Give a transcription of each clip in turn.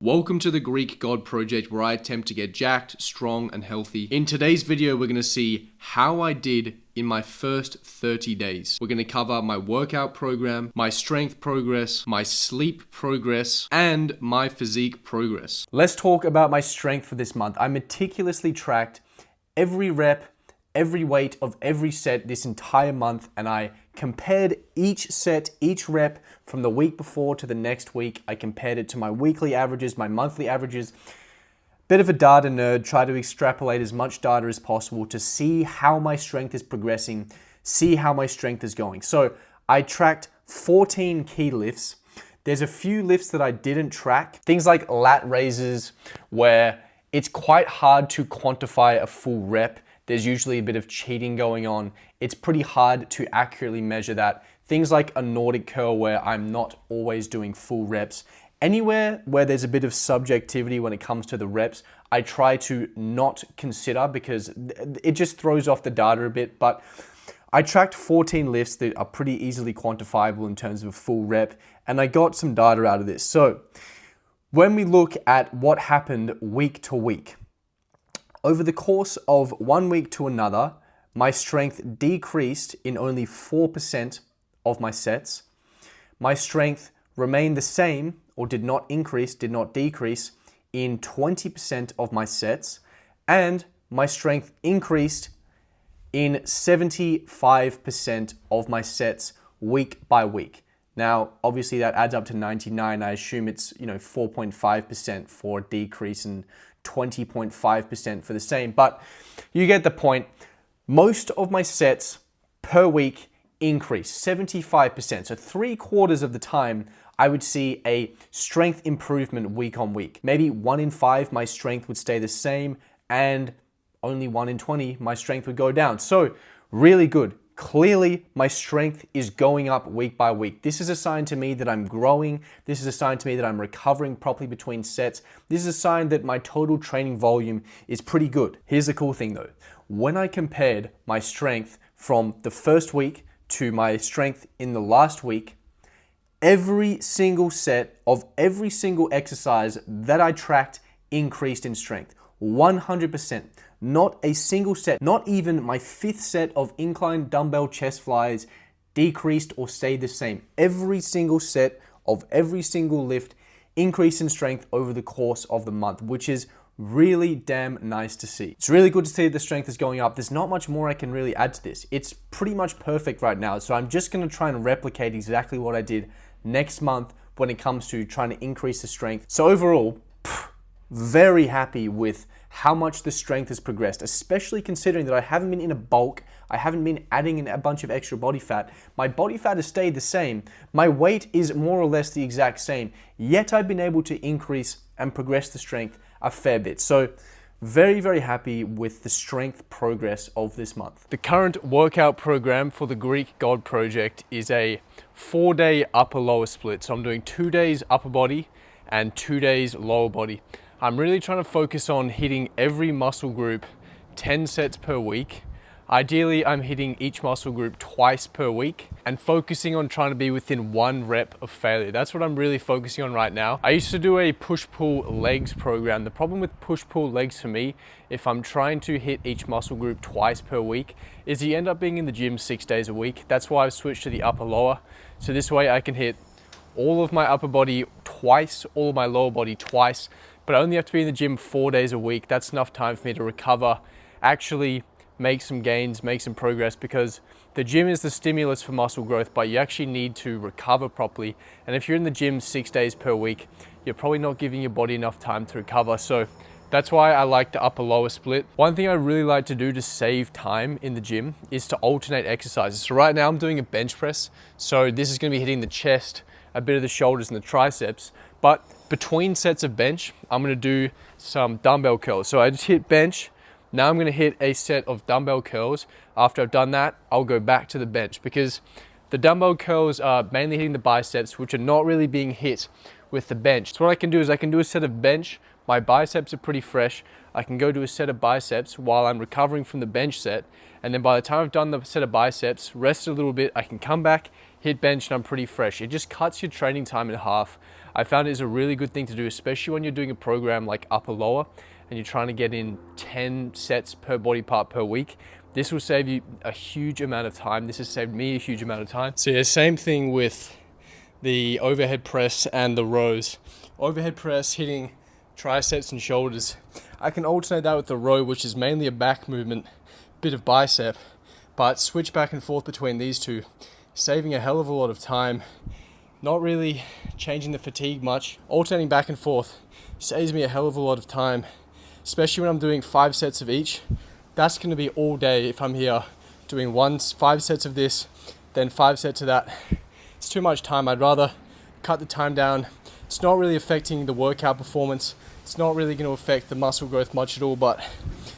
Welcome to the Greek God Project, where I attempt to get jacked, strong, and healthy. In today's video, we're going to see how I did in my first 30 days. We're going to cover my workout program, my strength progress, my sleep progress, and my physique progress. Let's talk about my strength for this month. I meticulously tracked every rep, every weight of every set this entire month, and I compared each set, each rep from the week before to the next week. I compared it to my weekly averages, my monthly averages. Bit of a data nerd, try to extrapolate as much data as possible to see how my strength is progressing, see how my strength is going. So I tracked 14 key lifts. There's a few lifts that I didn't track. Things like lat raises, where it's quite hard to quantify a full rep. There's usually a bit of cheating going on. It's pretty hard to accurately measure that. Things like a Nordic curl, where I'm not always doing full reps. Anywhere where there's a bit of subjectivity when it comes to the reps, I try to not consider because it just throws off the data a bit. But I tracked 14 lifts that are pretty easily quantifiable in terms of a full rep, and I got some data out of this. So when we look at what happened week to week, over the course of 1 week to another, my strength decreased in only 4% of my sets. My strength remained the same, or did not increase, did not decrease, in 20% of my sets. And my strength increased in 75% of my sets week by week. Now, obviously that adds up to 99. I assume it's 4.5% for a decrease and 20.5% for the same, but you get the point. Most of my sets per week increase 75%. So 3/4 of the time I would see a strength improvement week on week. Maybe 1 in 5 my strength would stay the same, and only 1 in 20 my strength would go down. So really good. Clearly, my strength is going up week by week. This is a sign to me that I'm growing. This is a sign to me that I'm recovering properly between sets. This is a sign that my total training volume is pretty good. Here's the cool thing though. When I compared my strength from the first week to my strength in the last week, every single set of every single exercise that I tracked increased in strength. 100%. Not a single set, not even my 5th set of incline dumbbell chest flies decreased or stayed the same. Every single set of every single lift increased in strength over the course of the month, which is really damn nice to see. It's really good to see that the strength is going up. There's not much more I can really add to this. It's pretty much perfect right now. So I'm just going to try and replicate exactly what I did next month when it comes to trying to increase the strength. So overall, very happy with how much the strength has progressed, especially considering that I haven't been in a bulk, I haven't been adding in a bunch of extra body fat. My body fat has stayed the same. My weight is more or less the exact same, yet I've been able to increase and progress the strength a fair bit. So very, very happy with the strength progress of this month. The current workout program for the Greek God Project is a 4-day upper-lower split. So I'm doing 2 days upper body and 2 days lower body. I'm really trying to focus on hitting every muscle group 10 sets per week. Ideally, I'm hitting each muscle group twice per week and focusing on trying to be within 1 rep of failure. That's what I'm really focusing on right now. I used to do a push-pull legs program. The problem with push-pull legs for me, if I'm trying to hit each muscle group twice per week, is you end up being in the gym 6 days a week. That's why I've switched to the upper-lower. So this way I can hit all of my upper body twice, all of my lower body twice, but I only have to be in the gym 4 days a week. That's enough time for me to recover, actually make some gains, make some progress, because the gym is the stimulus for muscle growth, but you actually need to recover properly. And if you're in the gym 6 days per week, you're probably not giving your body enough time to recover. So that's why I like the upper lower split. One thing I really like to do to save time in the gym is to alternate exercises. So right now I'm doing a bench press. So this is gonna be hitting the chest, a bit of the shoulders and the triceps, but between sets of bench, I'm gonna do some dumbbell curls. So I just hit bench. Now I'm gonna hit a set of dumbbell curls. After I've done that, I'll go back to the bench, because the dumbbell curls are mainly hitting the biceps, which are not really being hit with the bench. So what I can do is I can do a set of bench. My biceps are pretty fresh. I can go do a set of biceps while I'm recovering from the bench set. And then by the time I've done the set of biceps, rest a little bit, I can come back, hit bench, and I'm pretty fresh. It just cuts your training time in half. I found it is a really good thing to do, especially when you're doing a program like upper lower and you're trying to get in 10 sets per body part per week. This will save you a huge amount of time. This has saved me a huge amount of time. So yeah, same thing with the overhead press and the rows. Overhead press hitting triceps and shoulders. I can alternate that with the row, which is mainly a back movement, bit of bicep, but switch back and forth between these two, saving a hell of a lot of time, not really changing the fatigue much. Alternating back and forth saves me a hell of a lot of time, especially when I'm doing 5 sets of each. That's going to be all day if I'm here doing 5 sets of this, then 5 sets of that. It's too much time. I'd rather cut the time down. It's not really affecting the workout performance. It's not really going to affect the muscle growth much at all, but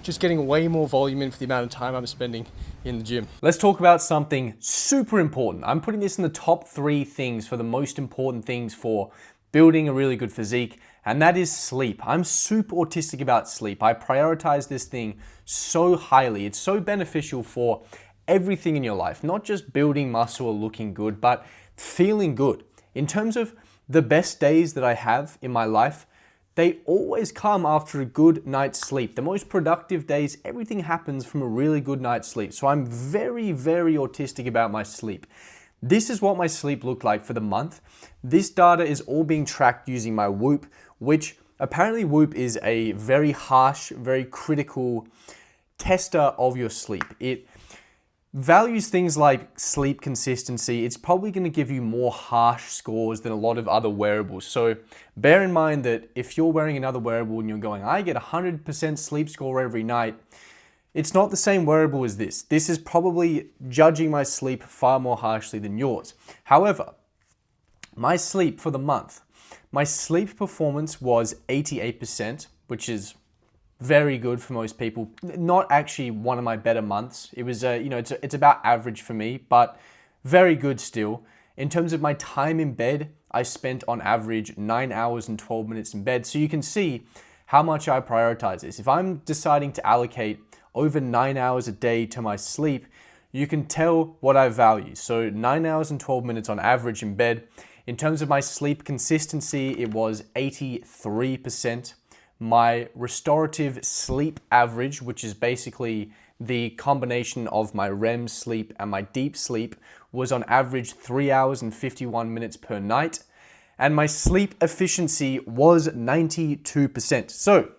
just getting way more volume in for the amount of time I'm spending in the gym. Let's talk about something super important. I'm putting this in the top 3 things for the most important things for building a really good physique, and that is sleep. I'm super autistic about sleep. I prioritize this thing so highly. It's so beneficial for everything in your life, not just building muscle or looking good, but feeling good. In terms of the best days that I have in my life, they always come after a good night's sleep. The most productive days, everything happens from a really good night's sleep. So I'm very, very autistic about my sleep. This is what my sleep looked like for the month. This data is all being tracked using my Whoop, which apparently Whoop is a very harsh, very critical tester of your sleep. It values things like sleep consistency. It's probably going to give you more harsh scores than a lot of other wearables. So bear in mind that if you're wearing another wearable and you're going, I get 100% sleep score every night, it's not the same wearable as this. This is probably judging my sleep far more harshly than yours. However, my sleep for the month, my sleep performance was 88%, which is very good for most people. Not actually one of my better months. It was, it's about average for me, but very good still. In terms of my time in bed, I spent on average 9 hours and 12 minutes in bed. So you can see how much I prioritize this. If I'm deciding to allocate over 9 hours a day to my sleep, you can tell what I value. So 9 hours and 12 minutes on average in bed. In terms of my sleep consistency, it was 83%. My restorative sleep average, which is basically the combination of my REM sleep and my deep sleep, was on average 3 hours and 51 minutes per night. And my sleep efficiency was 92%. So,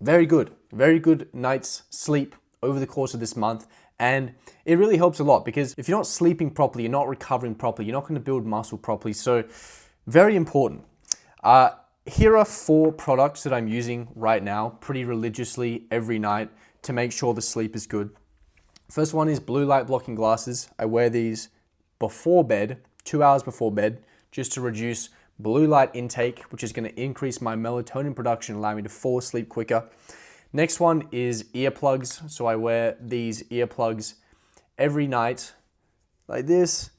very good night's sleep over the course of this month. And it really helps a lot because if you're not sleeping properly, you're not recovering properly, you're not going to build muscle properly. So, very important. Here are 4 products that I'm using right now pretty religiously every night to make sure the sleep is good. First one is blue light blocking glasses. I wear these before bed, 2 hours before bed, just to reduce blue light intake, which is going to increase my melatonin production, allow me to fall asleep quicker. Next one is earplugs. So I wear these earplugs every night like this.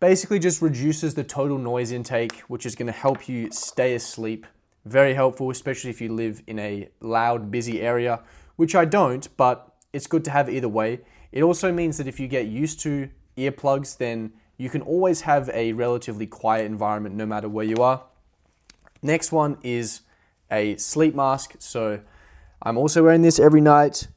Basically just reduces the total noise intake, which is going to help you stay asleep. Very helpful, especially if you live in a loud, busy area, which I don't, but it's good to have either way. It also means that if you get used to earplugs, then you can always have a relatively quiet environment no matter where you are. Next one is a sleep mask. So I'm also wearing this every night.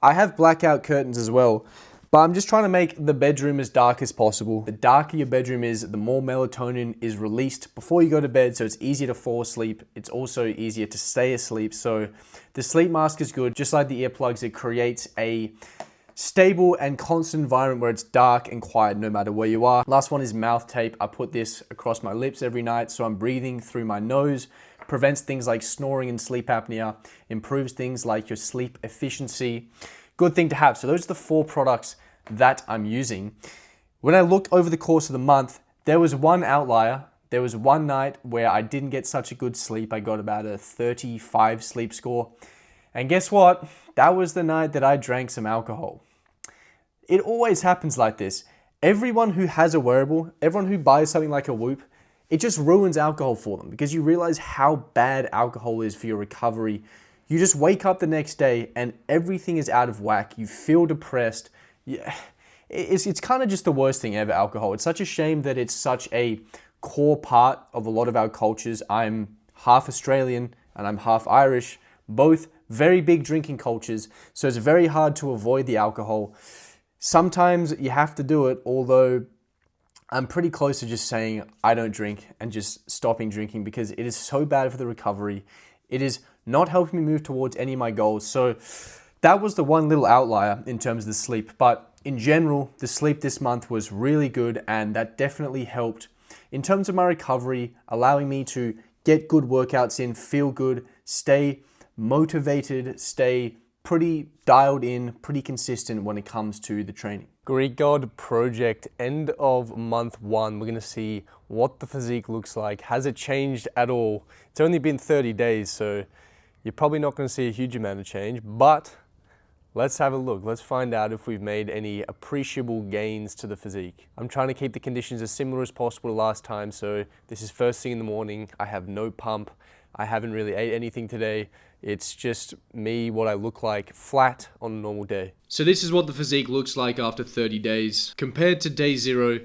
I have blackout curtains as well. But I'm just trying to make the bedroom as dark as possible. The darker your bedroom is, the more melatonin is released before you go to bed, so it's easier to fall asleep. It's also easier to stay asleep. So the sleep mask is good. Just like the earplugs, it creates a stable and constant environment where it's dark and quiet no matter where you are. Last one is mouth tape. I put this across my lips every night, so I'm breathing through my nose. Prevents things like snoring and sleep apnea. Improves things like your sleep efficiency. Good thing to have. So those are the 4 products that I'm using. When I looked over the course of the month, there was one outlier. There was one night where I didn't get such a good sleep. I got about a 35 sleep score. And guess what? That was the night that I drank some alcohol. It always happens like this. Everyone who has a wearable, everyone who buys something like a Whoop, it just ruins alcohol for them because you realize how bad alcohol is for your recovery. You just wake up the next day and everything is out of whack. You feel depressed. Yeah, it's kind of just the worst thing ever, alcohol. It's such a shame that it's such a core part of a lot of our cultures. I'm half Australian and I'm half Irish, both very big drinking cultures, so it's very hard to avoid the alcohol. Sometimes you have to do it, although I'm pretty close to just saying I don't drink and just stopping drinking because it is so bad for the recovery. It is not helping me move towards any of my goals. So that was the one little outlier in terms of the sleep. But in general, the sleep this month was really good, and that definitely helped in terms of my recovery, allowing me to get good workouts in, feel good, stay motivated, stay pretty dialed in, pretty consistent when it comes to the training. Greek God Project, end of month 1. We're going to see what the physique looks like. Has it changed at all? It's only been 30 days, so you're probably not going to see a huge amount of change, but let's have a look. Let's find out if we've made any appreciable gains to the physique. I'm trying to keep the conditions as similar as possible to last time, so this is first thing in the morning. I have no pump. I haven't really ate anything today. It's just me, what I look like, flat on a normal day. So this is what the physique looks like after 30 days. Compared to day 0,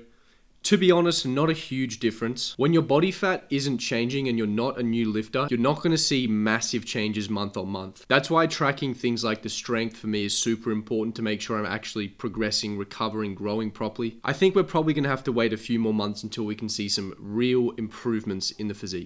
to be honest, not a huge difference. When your body fat isn't changing and you're not a new lifter, you're not going to see massive changes month on month. That's why tracking things like the strength for me is super important to make sure I'm actually progressing, recovering, growing properly. I think we're probably going to have to wait a few more months until we can see some real improvements in the physique.